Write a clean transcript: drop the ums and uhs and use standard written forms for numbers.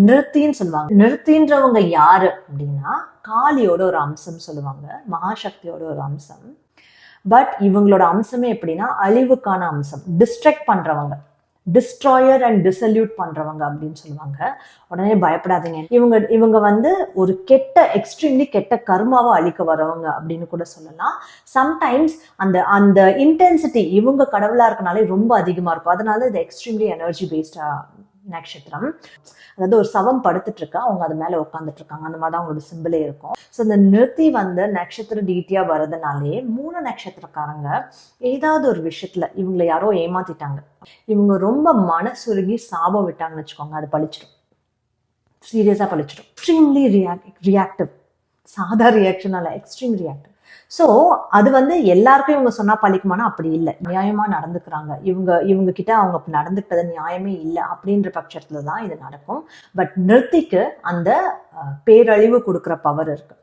நிறுத்தின்னு சொல்லுவாங்க. நிறுத்தின்றவங்க யாரு அப்படின்னா காளியோட ஒரு அம்சம் சொல்லுவாங்க, மகாசக்தியோட ஒரு அம்சம். பட் இவங்களோட அம்சமே எப்படின்னா அழிவுக்கான அம்சம், டிஸ்ட்ராக்ட் பண்றவங்க, டிஸ்ட்ராயர் அண்ட் டிசல்யூட் பண்றவங்க அப்படின்னு சொல்லுவாங்க. உடனே பயப்படாதீங்க, இவங்க வந்து ஒரு எக்ஸ்ட்ரீம்லி கெட்ட கர்மாவை அழிக்க வரவங்க அப்படின்னு கூட சொல்லலாம். சம்டைம்ஸ் அந்த இன்டென்சிட்டி இவங்க கடவுளா இருக்கனாலே ரொம்ப அதிகமா இருக்கும். அதனால இது எக்ஸ்ட்ரீம்லி எனர்ஜி பேஸ்டா நட்சத்திரம். அதாவது ஒரு சவம் படுத்துட்டு இருக்கா, அவங்க அது மேல உட்காந்துட்டு இருக்காங்க, அந்த மாதிரி அவங்களோட சிம்பிளே இருக்கும். ஸோ இந்த நிறுத்தி வந்து நட்சத்திர டீட்டியா வர்றதுனாலே 3 நட்சத்திரக்காரங்க ஏதாவது ஒரு விஷயத்துல இவங்களை யாரோ ஏமாத்திட்டாங்க, இவங்க ரொம்ப மனசுருகி சாபம் விட்டாங்கன்னு வச்சுக்கோங்க, அது பழிச்சிடும், சீரியஸா பழிச்சிடும். எக்ஸ்ட்ரீம்லி ரியாக்டிவ், சாதா ரியாக்ஷனால எக்ஸ்ட்ரீம் ரியாக்டிவ். ஸோ அது வந்து எல்லாருக்கும் இவங்க சொன்னா பழிக்குமானா அப்படி இல்லை. நியாயமா நடந்துக்கிறாங்க, இவங்க கிட்ட அவங்க நடந்துக்கிட்டது நியாயமே இல்லை அப்படின்ற பட்சத்துல தான் இது நடக்கும். பட் நிறுத்திக்கு அந்த பேரழிவு கொடுக்குற பவர் இருக்கு.